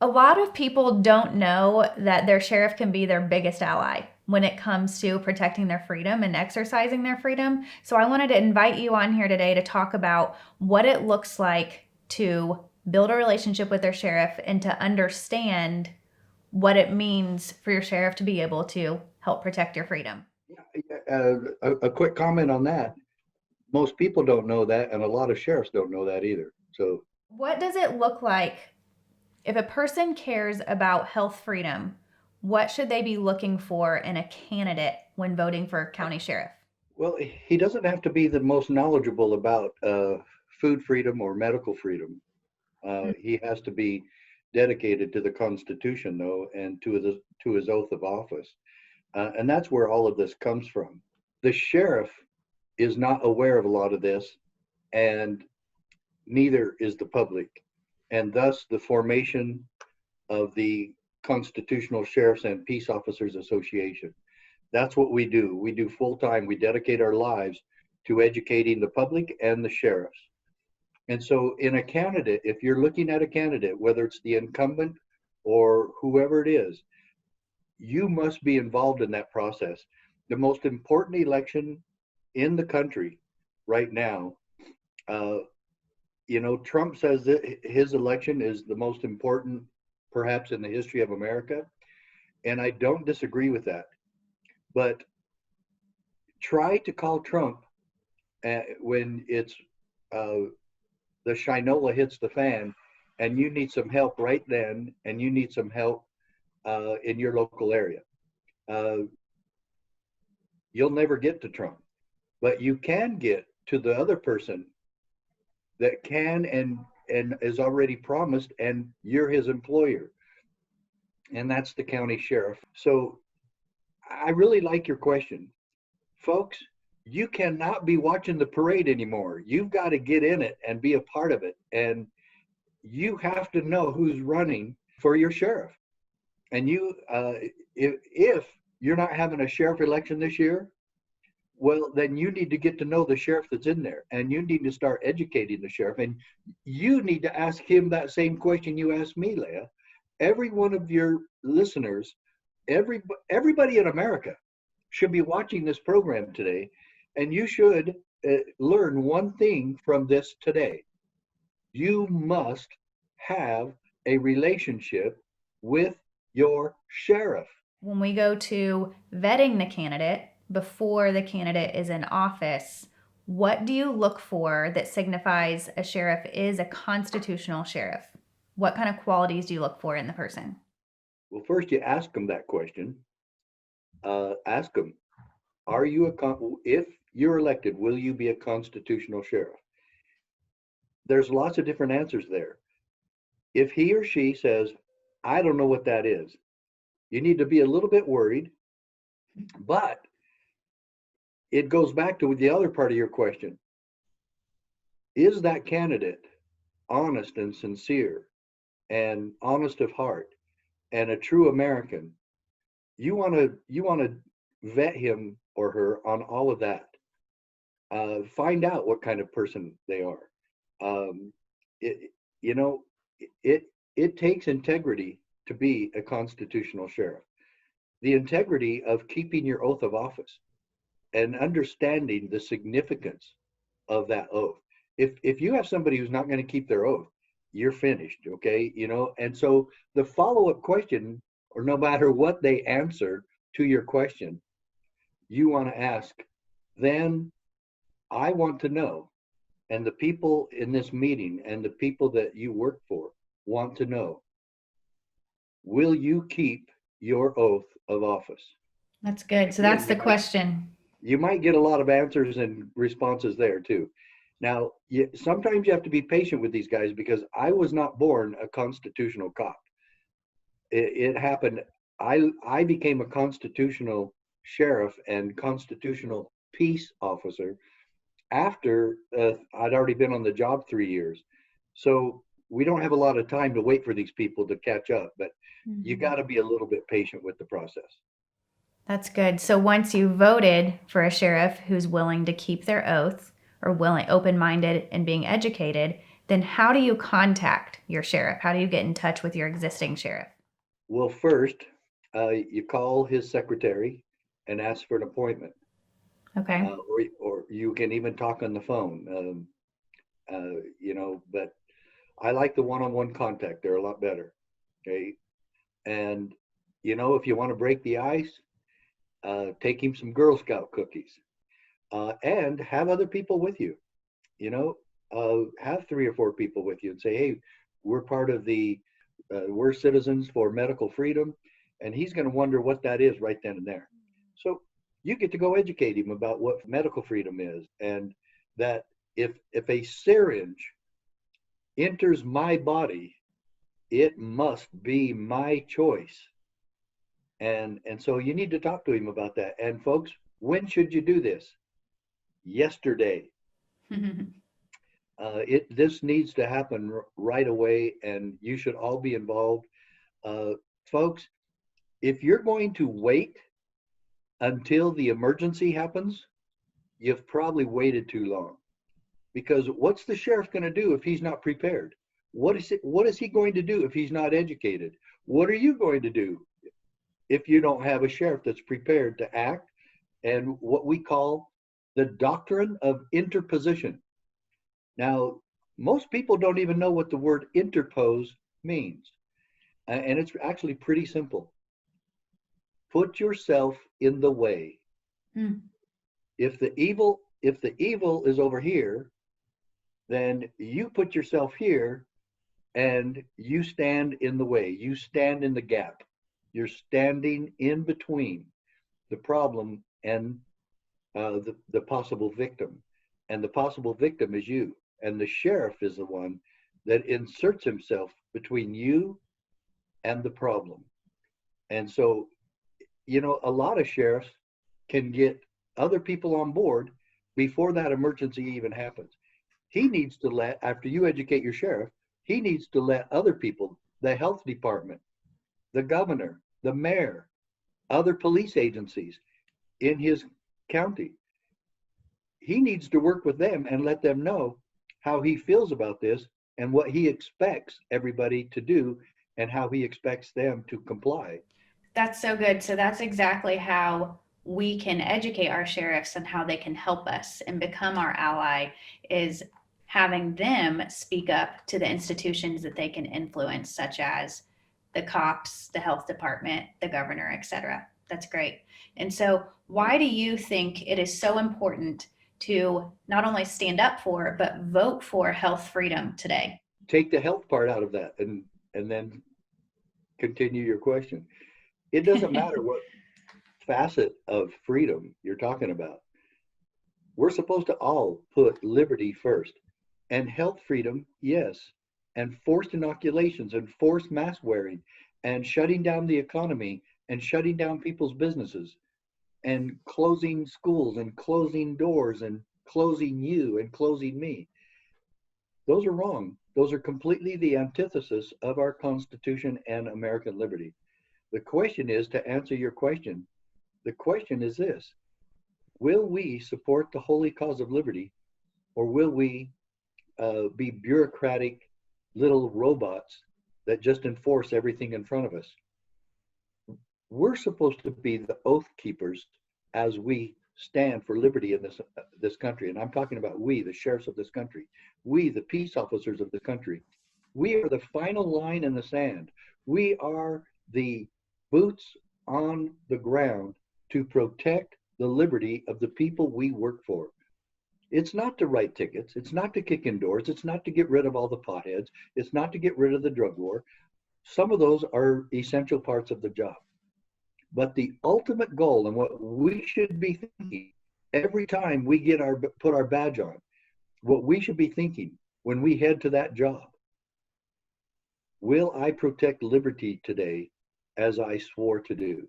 A lot of people don't know that their sheriff can be their biggest ally when it comes to protecting their freedom and exercising their freedom. So I wanted to invite you on here today to talk about what it looks like to build a relationship with their sheriff and to understand what it means for your sheriff to be able to help protect your freedom. A quick comment on that. Most people don't know that, and a lot of sheriffs don't know that either. So, What does it look like if a person cares about health freedom? What should they be looking for in a candidate when voting for county sheriff? well, he doesn't have to be the most knowledgeable about food freedom or medical freedom. He has to be dedicated to the Constitution, though, and to his oath of office. And that's where all of this comes from. The sheriff is not aware of a lot of this, and neither is the public. And thus, the formation of the Constitutional Sheriffs and Peace Officers Association. That's what we do. We do full time. We dedicate our lives to educating the public and the sheriffs. And so, in a candidate, if you're looking at a candidate, whether it's the incumbent or whoever it is, you must be involved in that process. The most important election in the country right now, uh, Trump says that his election is the most important, perhaps, in the history of America. And I don't disagree with that. But try to call Trump when it's the Shinola hits the fan and you need some help right then, and you need some help in your local area. Uh, you'll never get to Trump, but you can get to the other person that can and is already promised, and you're his employer, and that's the county sheriff. So I really like your question, folks. You cannot be watching the parade anymore. You've got to get in it and be a part of it, and you have to know who's running for your sheriff. And if you're not having a sheriff election this year, well, then you need to get to know the sheriff that's in there, and you need to start educating the sheriff. And you need to ask him that same question you asked me, Leah. Every one of your listeners, everybody in America should be watching this program today, and you should learn one thing from this today. You must have a relationship with your sheriff. When we go to vetting the candidate before the candidate is in office, what do you look for that signifies a sheriff is a constitutional sheriff? What kind of qualities do you look for in the person? Well, first you ask them that question. Ask them, are you if you're elected, will you be a constitutional sheriff? There's lots of different answers there. If he or she says, I don't know what that is, you need to be a little bit worried, but it goes back to the other part of your question. Is that candidate honest and sincere and honest of heart and a true American? You want to vet him or her on all of that. Find out what kind of person they are. It you know it takes integrity to be a constitutional sheriff. The integrity of keeping your oath of office and understanding the significance of that oath. If you have somebody who's not going to keep their oath, you're finished, okay? And so the follow-up question, or no matter what they answer to your question, you want to ask, then I want to know, and the people in this meeting and the people that you work for want to know, will you keep your oath of office? That's good. So that's the question. You might get a lot of answers and responses there too. Now, sometimes you have to be patient with these guys, because I was not born a constitutional cop. It happened. I became a constitutional sheriff and constitutional peace officer after I'd already been on the job 3 years. So we don't have a lot of time to wait for these people to catch up, but you got to be a little bit patient with the process. That's good. So once you voted for a sheriff who's willing to keep their oath or willing, open-minded and being educated, then how do you contact your sheriff? How do you get in touch with your existing sheriff? Well, first, you call his secretary and ask for an appointment, Okay. or you can even talk on the phone. But I like the one-on-one contact. They're a lot better. Okay. And, if you want to break the ice, take him some Girl Scout cookies, and have other people with you. Have 3 or 4 people with you and say, hey, we're part of we're citizens for medical freedom. And he's going to wonder what that is right then and there. So you get to go educate him about what medical freedom is, and that if a syringe enters my body, it must be my choice. And so you need to talk to him about that. And folks, when should you do this? Yesterday. This needs to happen right away, and you should all be involved. Folks, if you're going to wait until the emergency happens, you've probably waited too long. Because what's the sheriff going to do if he's not prepared? What is he going to do if he's not educated? What are you going to do if you don't have a sheriff that's prepared to act? And what we call the doctrine of interposition. Now, most people don't even know what the word interpose means. And it's actually pretty simple. Put yourself in the way. Mm. If the evil is over here, then you put yourself here and you stand in the way. You stand in the gap. You're standing in between the problem and the possible victim. And the possible victim is you. And the sheriff is the one that inserts himself between you and the problem. And so, a lot of sheriffs can get other people on board before that emergency even happens. He needs to after you educate your sheriff, he needs to let other people, the health department, the governor, the mayor, other police agencies in his county, he needs to work with them and let them know how he feels about this and what he expects everybody to do and how he expects them to comply. That's so good. So that's exactly how we can educate our sheriffs and how they can help us and become our ally, is having them speak up to the institutions that they can influence, such as the cops, the health department, the governor, etc. That's great. And so why do you think it is so important to not only stand up for, but vote for health freedom today? Take the health part out of that and then continue your question. It doesn't matter what facet of freedom you're talking about. We're supposed to all put liberty first, and health freedom, yes, and forced inoculations and forced mask wearing and shutting down the economy and shutting down people's businesses and closing schools and closing doors and closing you and closing me. Those are wrong. Those are completely the antithesis of our Constitution and American liberty. The question is, to answer your question, the question is this: will we support the holy cause of liberty, or will we be bureaucratic little robots that just enforce everything in front of us? We're supposed to be the oath keepers as we stand for liberty in this country. And I'm talking about we, the sheriffs of this country, we, the peace officers of the country. We are the final line in the sand. We are the boots on the ground to protect the liberty of the people we work for. It's not to write tickets. It's not to kick in doors. It's not to get rid of all the potheads. It's not to get rid of the drug war. Some of those are essential parts of the job. But the ultimate goal, and what we should be thinking every time we put our badge on, what we should be thinking when we head to that job: will I protect liberty today as I swore to do?